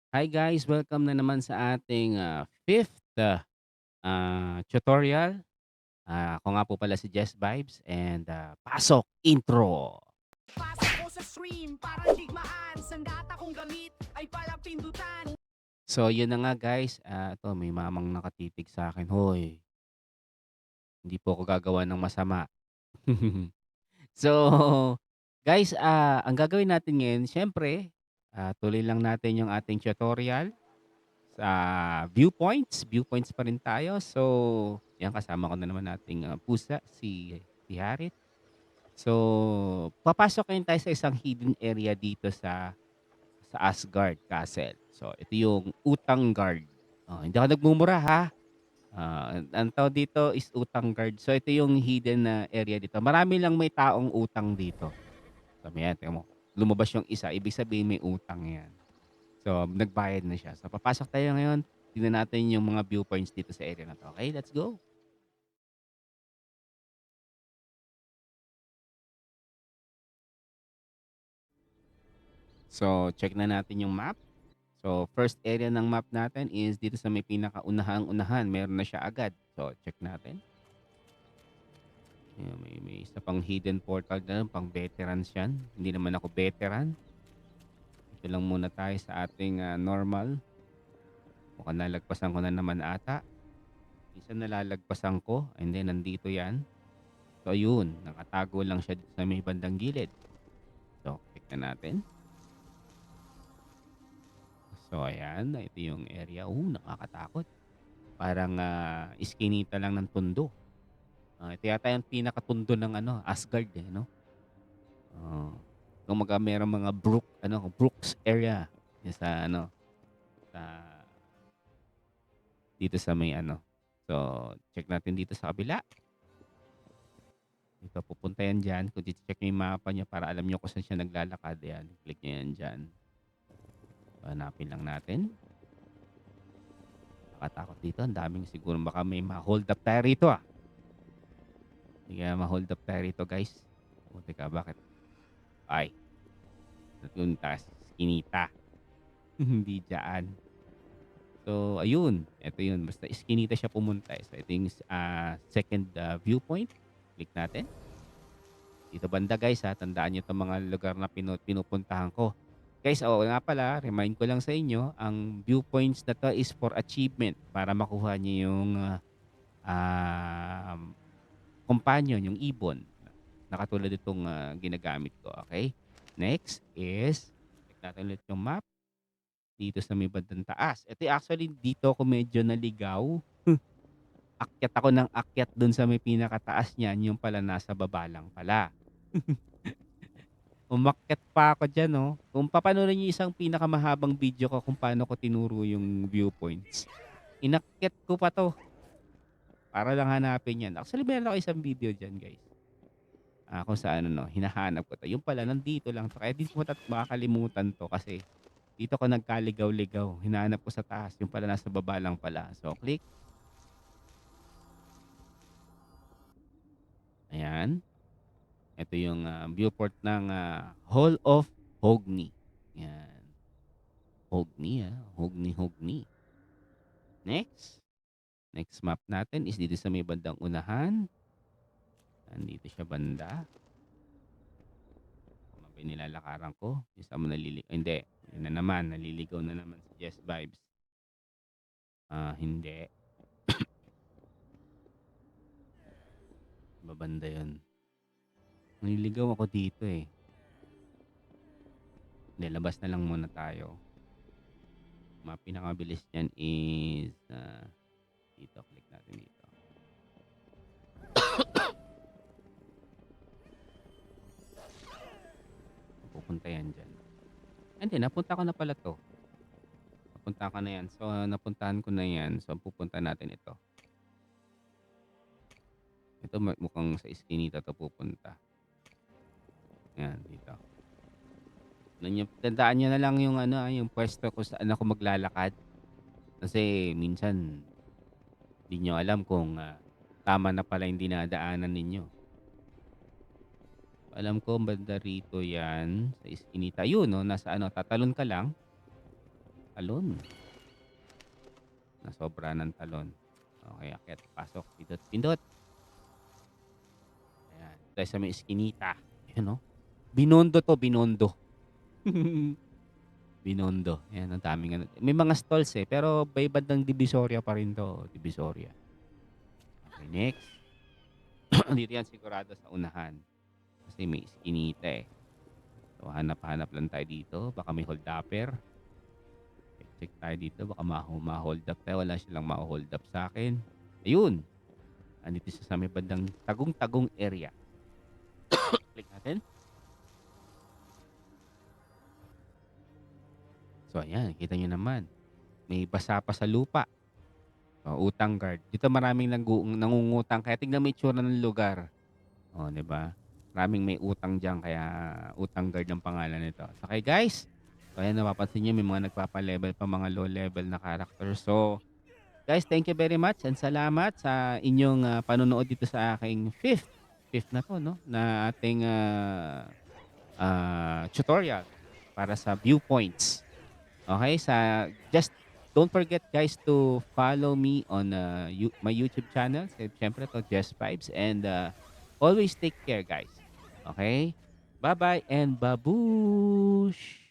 Hi guys, welcome na naman sa ating fifth tutorial. Ako nga po pala si Jess Vibes and pasok intro. Pasok ko sa stream, parang digmaan. Sandata kong gamit ay palang pindutan. So yun na nga guys, ito may mamang nakatitig sa akin. Hoy, hindi po ako gagawa ng masama. So guys, ang gagawin natin ngayon, syempre, tuloy lang natin yung ating tutorial sa viewpoints pa rin tayo. So, yan kasama ko na naman nating pusa, si Harit. So, papasok ngayon tayo sa isang hidden area dito sa Asgard Castle. So, ito yung Utang Guard. Hindi ako nagmumura ha. Ang tawag dito is Utang Guard. So, ito yung hidden na area dito. Marami lang may taong utang dito. Sabi yan, tingnan mo. Lumabas yung isa, ibig sabihin may utang yan. So, nagbayad na siya. So, papasok tayo ngayon. Tingnan natin yung mga viewpoints dito sa area na 'to. Okay, let's go. So, check na natin yung map. So, first area ng map natin is dito sa may pinakaunahang-unahan. Meron na siya agad. So, check natin. Ayan, may isa pang hidden portal na pang veterans yan. Hindi naman ako veteran. Ito lang muna tayo sa ating normal. Mukhang nalagpasan ko na naman ata. Isa nalalagpasan ko and then nandito yan. So, ayun. Nakatago lang siya dito sa may bandang gilid. So, check na natin. So, ayan. Ito yung area. Nakakatakot. Parang iskinita lang ng tundo. Ito yata yung pinakatundo ng Asgard eh, no? Uh, Kumaga merong mga Brooks area yung sa sa dito sa may So, check natin dito sa kabila. Dito pupunta yan dyan. Kung check nyo yung mapa niya para alam nyo kung saan siya naglalakad. Yan, click nyo yan dyan. Hanapin lang natin. Nakatakot dito. Ang daming siguro baka may ma-hold up tayo rito ah. Kaya ma-hold up tayo rito guys. O teka, bakit? Ay, natuntas. Skinita. Hindi dyan. So, ayun. Ito yun. Basta iskinita siya pumunta. So, ito yung second viewpoint. Click natin. Dito banda guys ha. Tandaan nyo itong mga lugar na pinupuntahan ko. Guys, nga pala, remind ko lang sa inyo, ang viewpoints na to is for achievement para makuha nyo yung companion, yung ibon. Na katulad itong ginagamit ko. Okay? Next is, check natin ulit yung map dito sa may bandang taas. Ito actually, dito ako medyo naligaw. Akyat ako ng akyat dun sa may pinakataas niyan, yung pala nasa baba lang pala. Umakyat pa ako diyan 'no. Kung papanoorin niyo isang pinakamahabang video ko kung paano ko tinuro yung viewpoints, inakyat ko pa 'to para lang hanapin 'yan. Actually meron ako isang video diyan guys, kung saan hinahanap ko 'to. Yung pala nandito lang 'to kaya di ko makakalimutan 'to kasi dito ko nagkaligaw-ligaw. Hinahanap ko sa taas, yung pala nasa baba lang pala. So click, ayan. Ito yung viewport ng Hall of Hogni. 'Yan, Hogni, Hogni. Next. Next map natin is dito sa may bandang unahan. Nandito siya banda. Tama ba yung nilalakaran ko? Isa mo hindi. Yun na naman. Naliligaw na naman si Jess Vibes. Hindi. Babanda yun. Naliligaw ako dito eh. Hindi, labas na lang muna tayo. Pinakabilis dyan is dito. Click natin dito. Pupunta yan dyan. Hindi, napunta ko na pala to. Napunta ko na yan. So, napuntahan ko na yan. So, pupunta natin ito. Ito mukhang sa iskinita to pupunta. Yan, dito. Tandaan niyo na lang yung yung pwesto kung saan ako maglalakad. Kasi minsan di niyo alam kung tama na pala yung dinadaanan ninyo. Alam ko banda rito yan sa iskinita. Yun, no, nasa tatalon ka lang. talon. Nasobra ng talon. Okay, akyat, pasok, pindot, pindot. Ayan, tayo sa may eskinita. Ayan, oh. Binondo to, binondo. Binondo. Ayan, ang daming ano. May mga stalls eh, pero may bandang Divisoria pa rin to. Divisoria. Okay, next. Dito yan sigurado sa unahan. Kasi may eskinita eh. So, hanap-hanap lang tayo dito. Baka may hold upper. Check tayo dito. Baka ma-hold up tayo. Wala silang ma-hold up sa akin. Ayun. Andito siya sa may bandang tagong-tagong area. Click natin. So, ayan. Kita nyo naman. May basa pa sa lupa. O, utang guard. Dito maraming nangungutang. Kaya tignan mo yung itsura ng lugar. O, di ba? Maraming may utang dyan. Kaya utang guard ang pangalan nito. Okay, guys? So, ayan. Napapansin nyo. May mga nagpapa-level pa. Mga low level na character. So, guys, thank you very much and salamat sa inyong panonood dito sa aking fifth na to, no? Na ating tutorial para sa viewpoints. Okay? Just don't forget guys to follow me on my YouTube channel. Siyempre to Just Vibes and always take care guys. Okay? Bye-bye and babush!